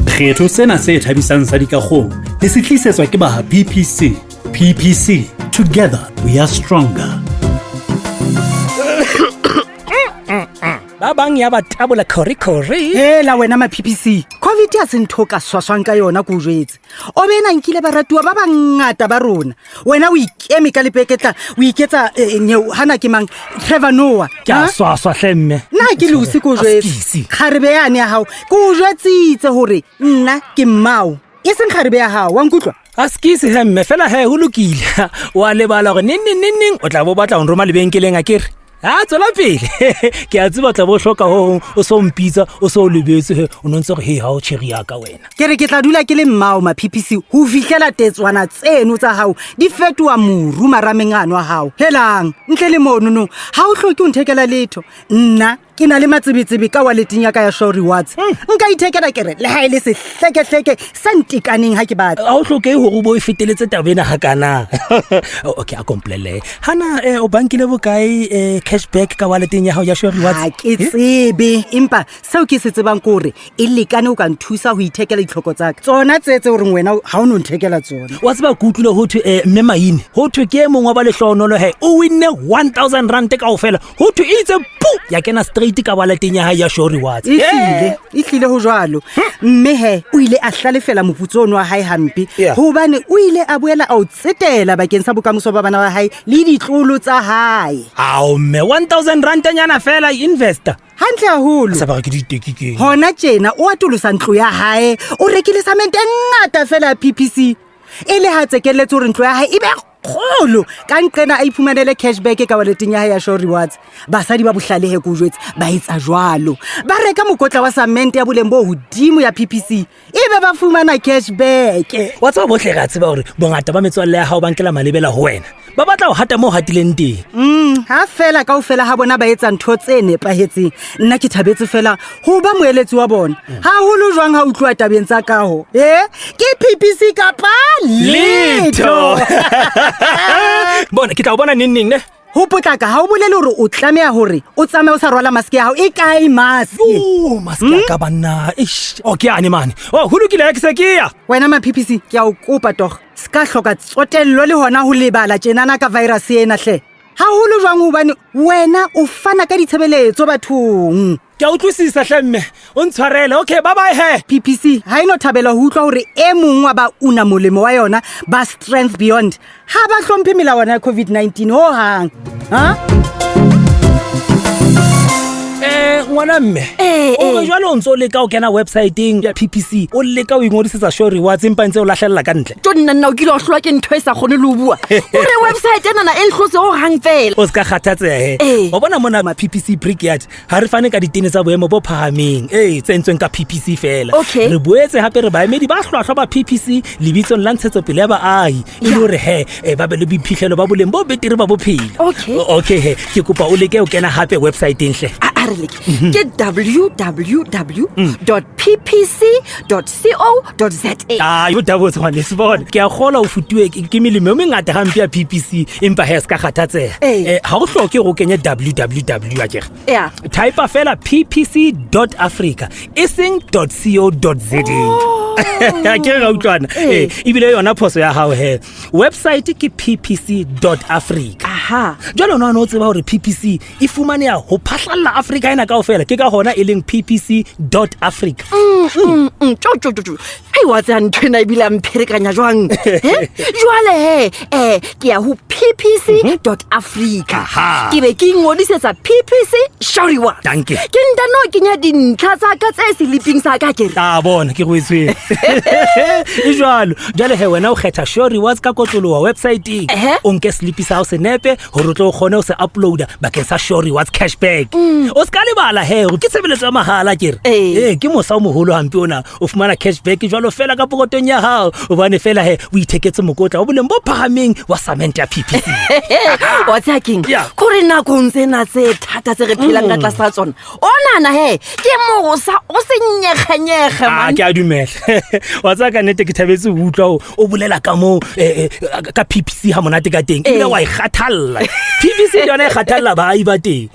Kgetho sena se thabisang sa Dikagong le se tlisetswa ke ba MaPPC. PPC, together we are stronger. Ba bang ya ba tabola khori. Hela wena MaPPC, COVID ya senthoka swaswang ka yona go jwetse. O bena nkile baratuwa ba bangata ba rona. Wena o ikeme ka lepeketla, o iketsa nyeo hana ke mang Trevor Noah. Ka swaswa hlemme. Na ke lusi go jwetse. Kharebe yane ya hao. Go jwetsitse hore nna ke mmao. Iseng kharebe ya hao, wa nkutlwa? Askisi hemme fela he ho lokile. Wa lebala gore ning o tla bo batla ho roma lebenkeleng akere. Tsola pele. Ke a tseba tla bo hloka ho o so mpitsa o so lebetse o nontse re ha o cherry ya ka wena. Ke re ke tla dula ke le mmao MaPPC ho fihlela tetswana tseno tsa hao di fetwa moru maramengano a hao. Helang ntle le mono no ha o hloke o nthekela letho nna ke na le matsebetsebe ka walleteng ya ka ya SUREREWARDS. Nka ithekela kere le ha ile se hleke santikaneng ha ke batla. A o hloke ho bo ifeteletse tabena hakana. Okay, a komplele. Hana o bankile bokae cashback ka walleteng ya hao ya SUREREWARDS? Ha ke tsebe empa seo ke se tsebang kore e lekane o ka nthusa ho ithekela ditlhoko tsaka. Tsona tsetse hore wena ha o no nthekela tsona. Wa tseba kutlule ho thwe mme maine. Ho thwe ke mong wa ba lehlonolo he. O winne 1000 rand ka ofela. Ho thwe itse pu ya kena ka walleteng ya hae ya SUREREWARDS. Ihlile ho jwalo. Mme he o ile a hlalefela moputso ono wa hae hampe hobane o ile a boela a o tsetela bakeng sa bokamoso ba bana ba hae le ditlolo tsa hae. Ao mme 1000 rand nyana fela investor. Hantle haholo. Sa ba ke ditekike. Hona tjena o atolosa ntlo ya hae, o rekile samente ngata fela PPC. Ele ha tsekeletse hore ntlo ya hae ibe kgolo ka nqena a iphumanele cashback ka walleteng ya hae ya SUREREWARDS. Basadi ba bohlalehe go jwetse ba etsa jwalo, ba reka mokotla wa samente ya boleng bo hodimo ya PPC ebe ba fumana cashback. Wa tsaba bohle ga tseba hore bongata ba metswalle ya hao ba nkela malebela ho wena, ba batla ho hata mo hatileng teng. Ha fela kaofela ha bona ba etsa ntho tse nepahetseng, nna ke thabetse fela ho ba moeletsi wa bona. Ha holo jwang ha utlwa tabeng tsa kaho ke PPC kapa letho. Bona ke tla bona ning ne. Ho potlaka ha o bolele hore o tlameha hore o tsamaye o sa rwala maske ya hao e kae maske. Maske ka banna. Okay ane mane. Ho lokile ke se ke ya. Wena MaPPC ke a o kopa tog. Ska hloka tsotello le hona ho lebala tjenana ka virus ena hle. Ha holo jwang hobane wena o fana ka ditshebeletso bathong. Ke a utlwisisa hlemme. O ntshwarele. Okay, bye bye he. PPC ha ino thabela ho utlwa hore e mong wa ba una molemo wa yona ba strength beyond ha ba hlomphe melawana ya COVID-19 ho hang. Ngwana mme. O jwalo o ntso le ka o kena website-eng ya PPC o le ka o ingodisetsa SUREREWARDS empa ntse o lahlella ka ntle. Nna o kile o hlwa ke ntho e sa kgone le ho bua. O re website ena e nhlose ho hang fela. O ska kgathatseha he. O bona mona MaPPC Brickyard ha re fane ka ditene tsa boemo bo phahameng tsentsweng ka PPC fela. Re boetse hape re baemedi ba hlwahlwa ba PPC lebitsong la ntshetsopele ya baahi e le hore he ba be le boiphihlelo ba boleng bo betere ba bophelo. Okay he ke kopa o leke o kena hape website-eng hle. Ke www.ppc.co.za. Yo double tswane se bona. Ke a khola o futuwe ke melemo e mengata hampe ya PPC empa he ska kgathatseha. Ha o hloke go kenya www akere. Type fela ppc.africa iseng .co.za. Ke ga utlwana. Ibile yona phoso ya hao he. Website ke ppc.africa. Jwalo nna no tseba hore PPC e fumane ya ho phatlalla Africa ena kaofela ke ka hona e leng ppc.africa. Hey wa tsa ntwena e bila mpherekanya jwang? Jwale he ke ya ho ppc.africa. Ke be ke ngodisetsa PPC SUREREWARDS. Danke. Ke ntano kenya dintlha tsa ka tse sleeping sa ka ke. Bona ke go itswe. E jwalo jwale he wena o kgetha SUREREWARDS ka kotlolo wa website o nke slipi sa o se nepe hore o tlo kgone o se uploada bakeng sa SUREREWARDS cashback. O ska lebala he ke tshebeletso ya mahala kere. Ke mosa o moholo hampe ona o fumana cashback jwalo fela ka pokotong ya hao o bane fela he o itheketse mokotla o boleng bo phahameng wa samente ya PPC. What's happening? Kore na kontsena tse thata tse re phelang ka tlasa tsona. Onana he ke mosa o se nyekhanyege man. Ke a dumela. Wa tsaka nete ke thabetse o utlwa o bolela kamoo ka PPC ha monate ka teng. Ile wa ikgathalla. PPC yona e kgathalla ba ai ba teng.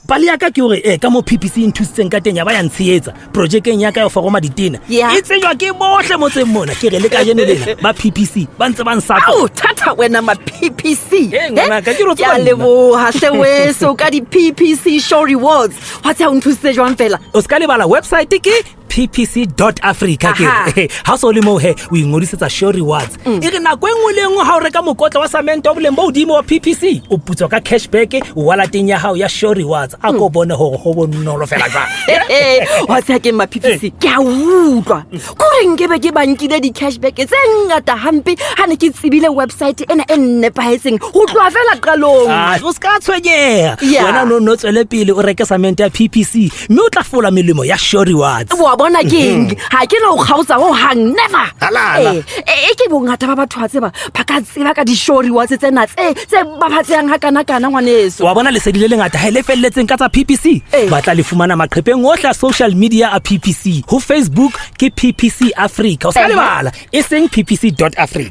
pale ya ka ke hore ka mo PPC nthusitseng ka teng ya ba ya ntshietsa projekeng ya ka ya foroma ditena e tsejwa ke bohle motseng mona ke re le ka jeno lena ba PPC ba ntse ba nsapa thata wena MaPPC ngwanaka ke ya leboha hle weso ka di PPC show rewards wa tsa o nthusitse jwang fela o ska lebala website ke ppc.africa ke ha so le mo he o ingodisetsa show rewards e re nako engwe le engwe ha o reka mokotla wa samente wa boleng bo hodimo wa PPC o putswa ka cashback walleteng ya hao ya show rewards a ko bone hore ho bonolo fela jwang wa tsa ke MaPPC ke a utlwa kore nkebe ke bankile di cashback tse ngata hampe ha ne ke tsibile website ena e nepahetseng ho tloa fela qalong o ska tshwenyeha wena no tswele pele o reke samente ya PPC mme o tla fola melemo ya show rewards bona king ha ke no kgausa ho hang never ke bongata ba batho a tseba ba ka tseba ka di show rewards tsena tse ba phatsang ha kana ngwaneso wa bona lesedi le lengata ha le felletseng ka tsa PPC ba tla le fumana maqhepeng ohle a social media a PPC ho Facebook ke PPC Africa o sa lebala e seng ppc.africa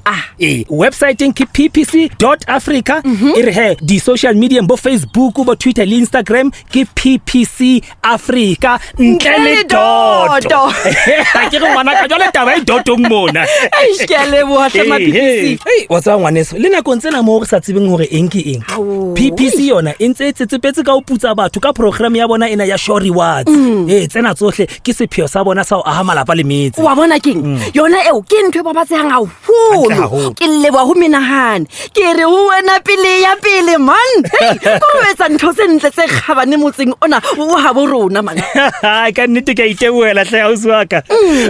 website ke ppc.africa e re he di social media bo Facebook bo Twitter le Instagram ke PPC Africa ntle le ha ke re ngwana ka jole taba e dotong mona ke a leboha hle MaPPC wa tswa ngwaneso le nakong tsena mo re sa tsebeng hore eng ke eng PPC yona e ntse tsetsepetse ka o putsa batho ka program ya bona ena ya show rewards tsena tsohle ke sepheo sa bona sa o aha malapa le metse wa bona king yona eo ke ntwe ba batsang haholo ke leboha ho menahane ke re ho wena pele man ko etsa ntho tse ntle tse khabane motseng ona o ha bo rona man ka nnete ke iteboela hle ha o swaka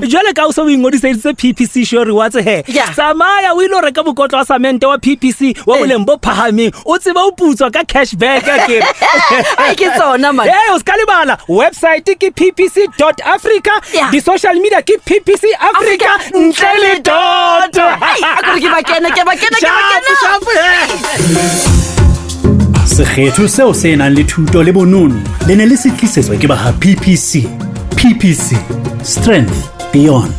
jwale ka o so o ingodiseditse PPC show rewards he tsamaya o ile reka mokotla wa samente wa PPC wa boleng bo phahameng o tseba o putswa ka cashback ke ke tsona man o ska lebala website ke ppc.africa di social media ke PPC Africa ntle le dot ke ba kena sekgetho seo se nang le thuto le bonono le ne le se tlisetswa ke ba ha PPC. PPC, strength beyond.